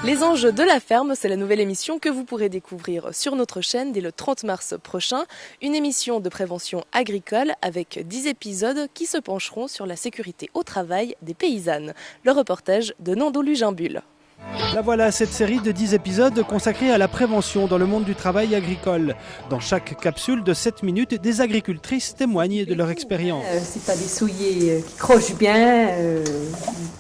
Les anges de la ferme, c'est la nouvelle émission que vous pourrez découvrir sur notre chaîne dès le 30 mars prochain. Une émission de prévention agricole avec 10 épisodes qui se pencheront sur la sécurité au travail des paysannes. Le reportage de Nando Lugimbul. La voilà, cette série de 10 épisodes consacrée à la prévention dans le monde du travail agricole. Dans chaque capsule de 7 minutes, des agricultrices témoignent de leur expérience. Si tu as des souliers qui crochent bien,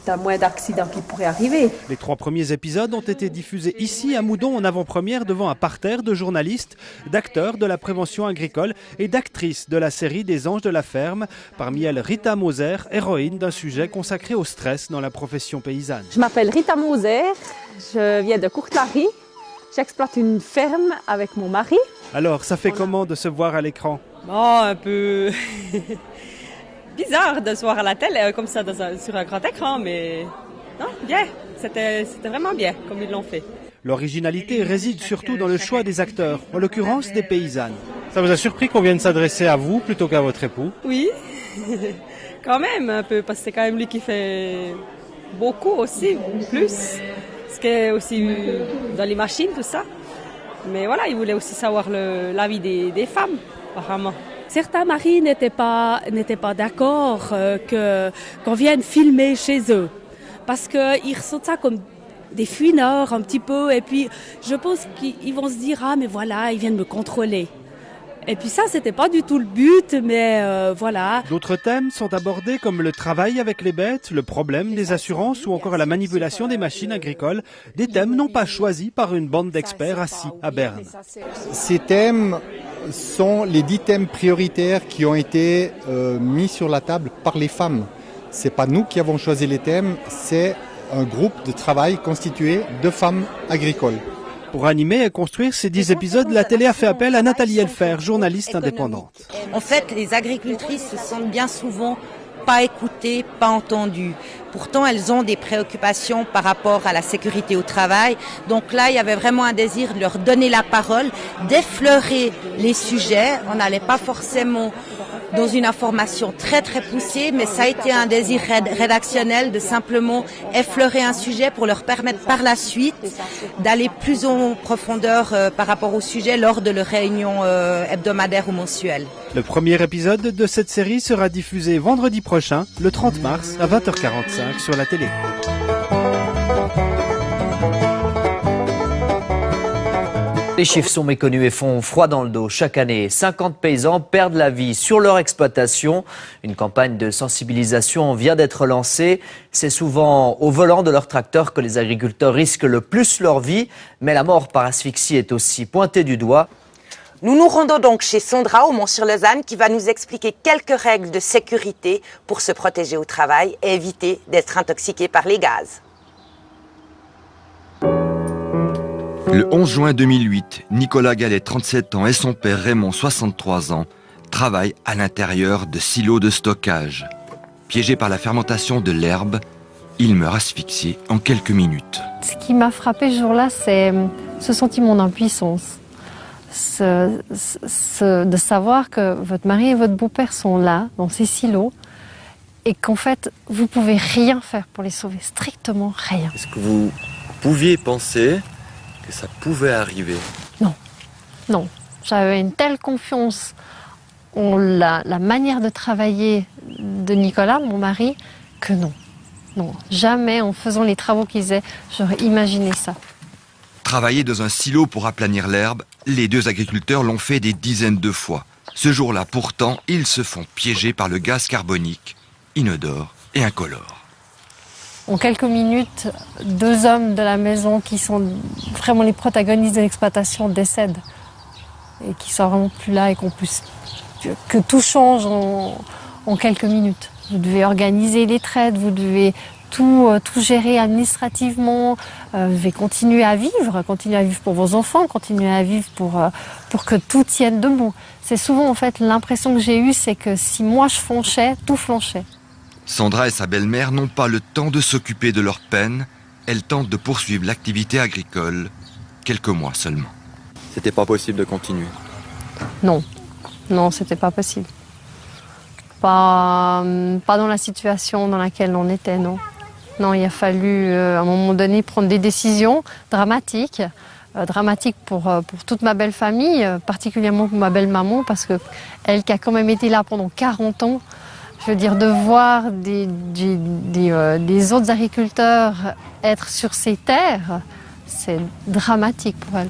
tu as moins d'accidents qui pourraient arriver. Les 3 premiers épisodes ont été diffusés ici à Moudon en avant-première devant un parterre de journalistes, d'acteurs de la prévention agricole et d'actrices de la série des anges de la ferme. Parmi elles, Rita Moser, héroïne d'un sujet consacré au stress dans la profession paysanne. Je m'appelle Rita Moser. Je viens de Courtelary. J'exploite une ferme avec mon mari. Alors, ça fait comment de se voir à l'écran? Un peu bizarre de se voir à la télé comme ça sur un grand écran, mais non, bien. C'était vraiment bien comme ils l'ont fait. L'originalité réside surtout dans le choix des acteurs, en l'occurrence des paysannes. Ça vous a surpris qu'on vienne s'adresser à vous plutôt qu'à votre époux? Oui, quand même un peu, parce que c'est quand même lui qui fait beaucoup aussi, plus. Ce qui est aussi dans les machines, tout ça. Mais voilà, il voulait aussi savoir l'avis des femmes, apparemment. Certains maris n'étaient pas d'accord qu'on vienne filmer chez eux. Parce qu'ils ressentent ça comme des fuineurs un petit peu. Et puis, je pense qu'ils vont se dire, ah mais voilà, ils viennent me contrôler. Et puis ça, c'était pas du tout le but, mais voilà. D'autres thèmes sont abordés comme le travail avec les bêtes, le problème des assurances ou encore la manipulation des machines agricoles. Des thèmes non pas choisis par une bande d'experts assis à Berne. Ces thèmes sont les 10 thèmes prioritaires qui ont été mis sur la table par les femmes. C'est pas nous qui avons choisi les thèmes, c'est un groupe de travail constitué de femmes agricoles. Pour animer et construire ces 10 épisodes, la télé a fait appel à Nathalie Elfer, journaliste indépendante. En fait, les agricultrices se sentent bien souvent pas écoutées, pas entendues. Pourtant, elles ont des préoccupations par rapport à la sécurité au travail. Donc là, il y avait vraiment un désir de leur donner la parole, d'effleurer les sujets. On n'allait pas forcément dans une information très très poussée, mais ça a été un désir rédactionnel de simplement effleurer un sujet pour leur permettre par la suite d'aller plus en profondeur par rapport au sujet lors de leurs réunions hebdomadaires ou mensuelles. Le premier épisode de cette série sera diffusé vendredi prochain, le 30 mars à 20h45 sur la télé. Les chiffres sont méconnus et font froid dans le dos. Chaque année, 50 paysans perdent la vie sur leur exploitation. Une campagne de sensibilisation vient d'être lancée. C'est souvent au volant de leur tracteur que les agriculteurs risquent le plus leur vie. Mais la mort par asphyxie est aussi pointée du doigt. Nous nous rendons donc chez Sondra au Mont-sur-Lausanne qui va nous expliquer quelques règles de sécurité pour se protéger au travail et éviter d'être intoxiqué par les gaz. Le 11 juin 2008, Nicolas Gallet, 37 ans, et son père Raymond, 63 ans, travaillent à l'intérieur de silos de stockage. Piégés par la fermentation de l'herbe, ils meurent asphyxiés en quelques minutes. Ce qui m'a frappé ce jour-là, c'est ce sentiment d'impuissance. De savoir que votre mari et votre beau-père sont là, dans ces silos, et qu'en fait, vous ne pouvez rien faire pour les sauver, strictement rien. Est-ce que vous pouviez penser que ça pouvait arriver? Non. J'avais une telle confiance en la manière de travailler de Nicolas, mon mari, que non. Jamais en faisant les travaux qu'ils faisaient, j'aurais imaginé ça. Travailler dans un silo pour aplanir l'herbe, les deux agriculteurs l'ont fait des dizaines de fois. Ce jour-là, pourtant, ils se font piéger par le gaz carbonique, inodore et incolore. En quelques minutes, 2 hommes de la maison qui sont vraiment les protagonistes de l'exploitation décèdent. Et qui sont vraiment plus là et que tout change en quelques minutes. Vous devez organiser les traites, vous devez tout gérer administrativement, vous devez continuer à vivre pour vos enfants, continuer à vivre pour que tout tienne debout. C'est souvent en fait l'impression que j'ai eue, c'est que si moi je flanchais, tout flanchait. Sandra et sa belle-mère n'ont pas le temps de s'occuper de leur peine. Elles tentent de poursuivre l'activité agricole, quelques mois seulement. C'était pas possible de continuer? Non, c'était pas possible. Pas dans la situation dans laquelle on était, non. Non, il a fallu à un moment donné prendre des décisions dramatiques. Dramatique pour toute ma belle famille, particulièrement pour ma belle maman, parce que elle qui a quand même été là pendant 40 ans, je veux dire, de voir des autres agriculteurs être sur ces terres, c'est dramatique pour elle.